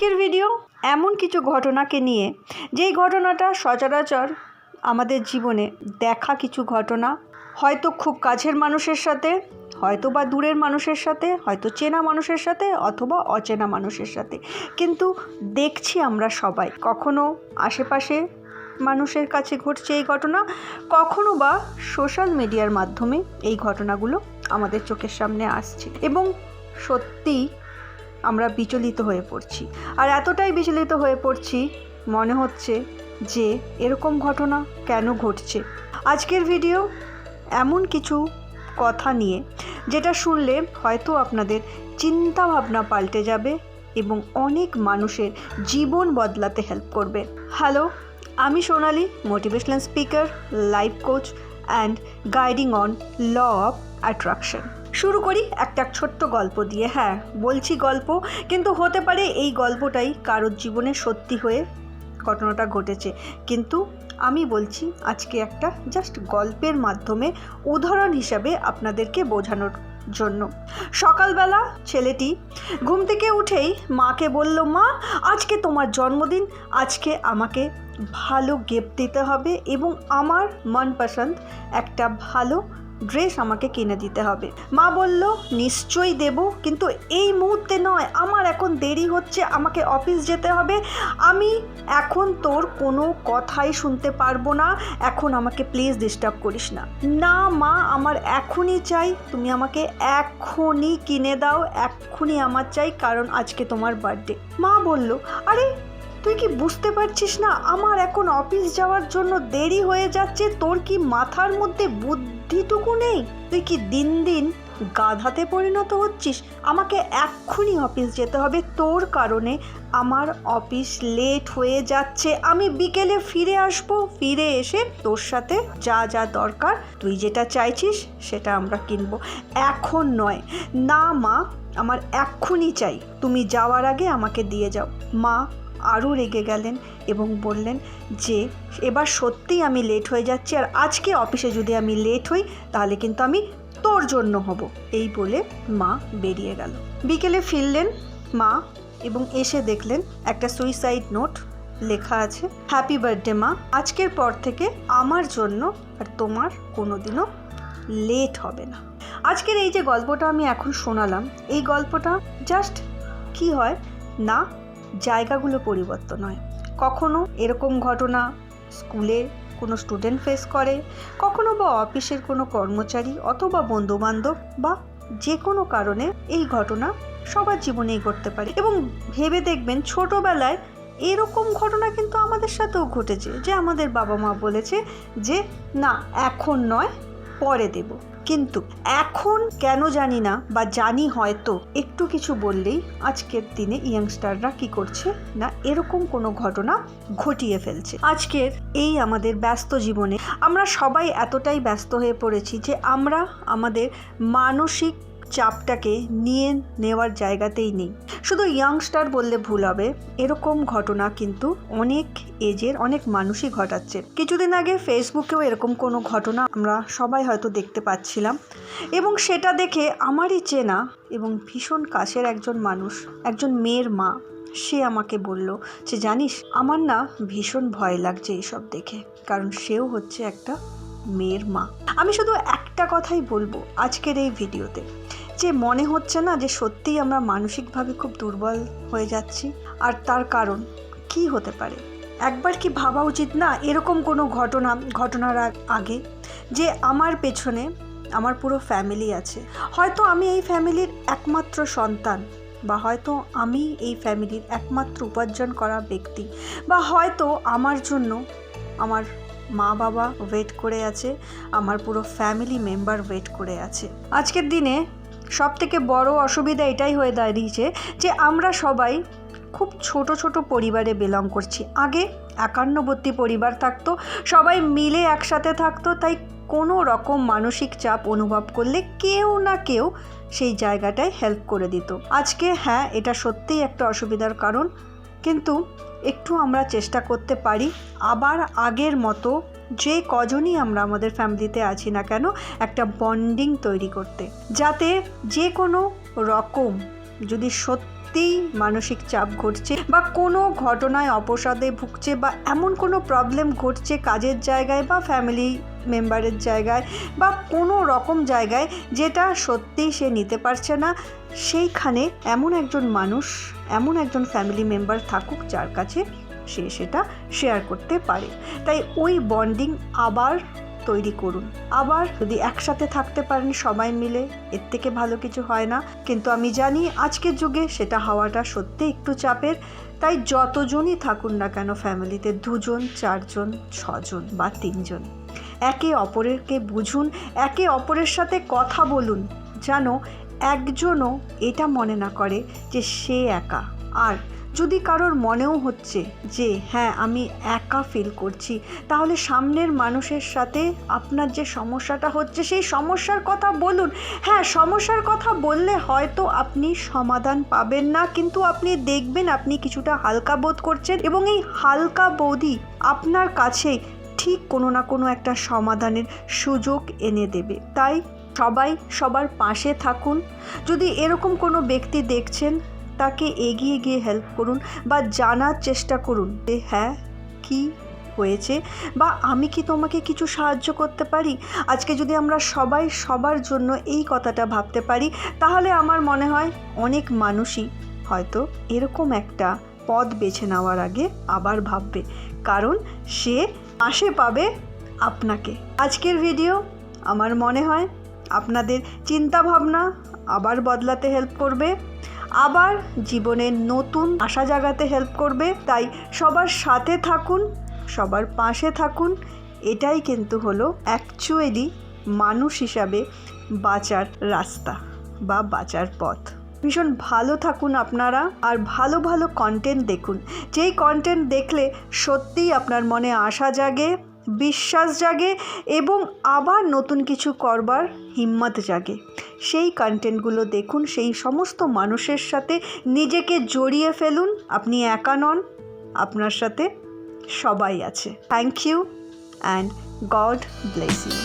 আজকের ভিডিও এমন কিছু ঘটনাকে নিয়ে, যেই ঘটনাটা সচরাচর আমাদের জীবনে দেখা কিছু ঘটনা, হয়তো খুব কাছের মানুষের সাথে, হয়তো বা দূরের মানুষের সাথে, হয়তো চেনা মানুষের সাথে অথবা অচেনা মানুষের সাথে, কিন্তু দেখছি আমরা সবাই কখনো আশেপাশে মানুষের কাছে ঘটছে এই ঘটনা, কখনো বা সোশ্যাল মিডিয়ার মাধ্যমে এই ঘটনাগুলো আমাদের চোখের সামনে আসছে এবং সত্যিই আমরা বিচলিত হয়ে পড়ছি। আর এতটাই বিচলিত হয়ে পড়ছি, মনে হচ্ছে যে এরকম ঘটনা কেন ঘটছে। আজকের ভিডিও এমন কিছু কথা নিয়ে, যেটা শুনলে হয়তো আপনাদের চিন্তা ভাবনা পাল্টে যাবে এবং অনেক মানুষের জীবন বদলাতে হেল্প করবে। হ্যালো, আমি Sonali, motivational speaker, life coach and guiding on law of attraction. শুরু করি একটা ছোট্ট গল্প দিয়ে। হ্যাঁ, বলছি গল্প, কিন্তু হতে পারে এই গল্পটাই কারোর জীবনে সত্যি হয়ে ঘটনাটা ঘটেছে, কিন্তু আমি বলছি আজকে একটা জাস্ট গল্পের মাধ্যমে উদাহরণ হিসাবে আপনাদেরকে বোঝানোর জন্য। সকালবেলা ছেলেটি ঘুম থেকে উঠেই মাকে বলল, মা আজকে তোমার জন্মদিন, আজকে আমাকে ভালো গিফট দিতে হবে এবং আমার মনপসন্দ একটা ভালো ড্রেস আমাকে কিনে দিতে হবে। মা বলল, নিশ্চয়ই দেব, কিন্তু এই মুহূর্তে নয়, আমার এখন দেরি হচ্ছে, আমাকে অফিস যেতে হবে, আমি এখন তোর কোনো কথাই শুনতে পারবো না, এখন আমাকে প্লিজ ডিস্টার্ব করিস না। না মা, আমার এখনই চাই, তুমি আমাকে এখনই কিনে দাও, এখনই আমার চাই, কারণ আজকে তোমার বার্থডে। মা বলল, আরে তুই কি বুঝতে পারছিস না, আমার এখন অফিস যাওয়ার জন্য দেরি হয়ে যাচ্ছে, তোর কি মাথার মধ্যে বুদ্ধিটুকু নেই? তুই কি দিন দিন গাধাতে পরিণত হচ্ছিস? আমাকে এক্ষুনি অফিস যেতে হবে, তোর কারণে আমার অফিস লেট হয়ে যাচ্ছে, আমি বিকেলে ফিরে আসবো, ফিরে এসে তোর সাথে যা যা দরকার তুই যেটা চাইছিস সেটা আমরা কিনবো, এখন নয়। না মা, আমার এক্ষুনি চাই, তুমি যাওয়ার আগে আমাকে দিয়ে যাও। মা আরও রেগে গেলেন এবং বললেন যে এবার সত্যিই আমি লেট হয়ে যাচ্ছি, আর আজকে অফিসে যদি আমি লেট হই তাহলে কিন্তু আমি তোর জন্য হব। এই বলে মা বেরিয়ে গেল। বিকেলে ফিরলেন মা এবং এসে দেখলেন একটা সুইসাইড নোট, লেখা আছে, হ্যাপি বার্থডে মা, আজকের পর থেকে আমার জন্য আর তোমার কোনোদিনও লেট হবে না। আজকের এই যে গল্পটা আমি এখন শোনালাম, এই গল্পটা জাস্ট কি হয় না, জায়গাগুলো পরিবর্তন হয়। কখনো এরকম ঘটনা স্কুলে কোনো স্টুডেন্ট ফেস করে, কখনো বা অফিসের কোনো কর্মচারী অথবা বন্ধুবান্ধব, বা যে কোনো কারণে এই ঘটনা সবার জীবনেই ঘটতে পারে। এবং ভেবে দেখবেন ছোটোবেলায় এরকম ঘটনা কিন্তু আমাদের সাথেও ঘটেছে, যে আমাদের বাবা মা বলেছে যে না এখন নয়, পরে দেব, কিন্তু এখন কেন জানি না, বা জানি হয়তো, একটু কিছু বললেই আজকের দিনে ইয়াংস্টাররা কি করছে না, এরকম কোনো ঘটনা ঘটিয়ে ফেলছে। আজকের এই আমাদের ব্যস্ত জীবনে আমরা সবাই এতটাই ব্যস্ত হয়ে পড়েছি যে আমরা আমাদের মানসিক চাপটাকে নিয়ে নেওয়ার জায়গাতেই নেই। শুধু ইয়াংস্টার বললে ভুল হবে, এরকম ঘটনা কিন্তু অনেক এজের অনেক মানুষই ঘটাচ্ছে। কিছুদিন আগে ফেসবুকেও এরকম কোনো ঘটনা আমরা সবাই হয়তো দেখতে পাচ্ছিলাম, এবং সেটা দেখে আমারই চেনা এবং ভীষণ কাছের একজন মানুষ, একজন মেয়ের মা, সে আমাকে বলল যে জানিস, আমার না ভীষণ ভয় লাগছে এইসব দেখে, কারণ সেও হচ্ছে একটা মেয়ের মা। আমি শুধু একটা কথাই বলবো আজকের এই ভিডিওতে, যে মনে হচ্ছে না যে সত্যিই আমরা মানসিকভাবে খুব দুর্বল হয়ে যাচ্ছি, আর তার কারণ কি হতে পারে? একবার কি ভাবা উচিত না এরকম কোনো ঘটনার আগে, যে আমার পেছনে আমার পুরো ফ্যামিলি আছে, হয়তো আমি এই ফ্যামিলির একমাত্র সন্তান, বা হয়তো আমি এই ফ্যামিলির একমাত্র উপার্জন করা ব্যক্তি, বা হয়তো আমার জন্য আমার মা বাবা ওয়েট করে আছে, আমার পুরো ফ্যামিলি মেম্বার ওয়েট করে আছে। আজকের দিনে সবথেকে বড় অসুবিধা এটাই হয়ে দাঁড়িয়েছে যে আমরা সবাই খুব ছোট ছোট পরিবারে বিলং করছি। আগে একান্নবর্তী পরিবার থাকতো, সবাই মিলে একসাথে থাকতো, তাই কোনো রকম মানসিক চাপ অনুভব করলে কেউ না কেউ সেই জায়গাটায় হেল্প করে দিত। আজকে হ্যাঁ, এটা সত্যিই একটা অসুবিধার কারণ, কিন্তু একটু আমরা চেষ্টা করতে পারি আবার আগের মতো, যে কজনই আমরা আমাদের ফ্যামিলিতে আছি না কেন, একটা বন্ডিং তৈরি করতে, যাতে যে কোনো রকম যদি সত্যি সত্যিই মানসিক চাপ ঘটছে বা কোনো ঘটনায় অপসাদে ভুগছে বা এমন কোনো প্রবলেম ঘটছে কাজের জায়গায় বা ফ্যামিলি মেম্বারের জায়গায় বা কোনো রকম জায়গায় যেটা সত্যিই সে নিতে পারছে না, সেইখানে এমন একজন মানুষ, এমন একজন ফ্যামিলি মেম্বার থাকুক যার কাছে সে সেটা শেয়ার করতে পারে। তাই ওই বন্ডিং আবার তৈরি করুন। আবার যদি একসাথে থাকতে পারেন সবাই মিলে, এর থেকে ভালো কিছু হয় না। কিন্তু আমি জানি আজকের যুগে সেটা হওয়াটা সত্যি একটু চাপের। তাই যতজনই থাকুন না কেন ফ্যামিলিতে, 2 জন 4 জন 6 জন বা 3 জন, একে অপরেরকে বুঝুন, একে অপরের সাথে কথা বলুন, যেন একজনও এটা মনে না করে যে সে একা। আর যদি কারোর মনেও হচ্ছে যে হ্যাঁ আমি একা ফিল করছি, তাহলে সামনের মানুষের সাথে আপনার যে সমস্যাটা হচ্ছে সেই সমস্যার কথা বলুন। হ্যাঁ, সমস্যার কথা বললে হয়তো আপনি সমাধান পাবেন না, কিন্তু আপনি দেখবেন আপনি কিছুটা হালকা বোধ করছেন এবং এই হালকা বোধই আপনার কাছে ঠিক কোনো না কোনো একটা সমাধানের সুযোগ এনে দেবে। তাই সবাই সবার পাশে থাকুন। যদি এরকম কোনো ব্যক্তি দেখছেন, তাকে এগিয়ে গিয়ে হেল্প করুন বা জানার চেষ্টা করুন যে হ্যাঁ কি হয়েছে বা আমি কি তোমাকে কিছু সাহায্য করতে পারি। আজকে যদি আমরা সবাই সবার জন্য এই কথাটা ভাবতে পারি, তাহলে আমার মনে হয় অনেক মানুষই হয়তো এরকম একটা পথ বেছে নেওয়ার আগে আবার ভাববে, কারণ সে পাশে পাবে আপনাকে। আজকের ভিডিও আমার মনে হয় আপনাদের চিন্তাভাবনা আবার বদলাতে হেল্প করবে, আবার জীবনের নতুন আশা জাগাতে হেল্প করবে। তাই সবার সাথে থাকুন, সবার পাশে থাকুন। এটাই কিন্তু হলো অ্যাকচুয়ালি মানুষ হিসাবে বাঁচার রাস্তা বা বাঁচার পথ। ভীষণ ভালো থাকুন আপনারা, আর ভালো ভালো কন্টেন্ট দেখুন, যেই কন্টেন্ট দেখলে সত্যিই আপনার মনে আশা জাগে, বিশ্বাস জাগে এবং আবার নতুন কিছু করবার হিম্মত জাগে। সেই কন্টেন্টগুলো দেখুন, সেই সমস্ত মানুষের সাথে নিজেকে জড়িয়ে ফেলুন। আপনি একা নন, আপনার সাথে সবাই আছে। Thank you and God bless you.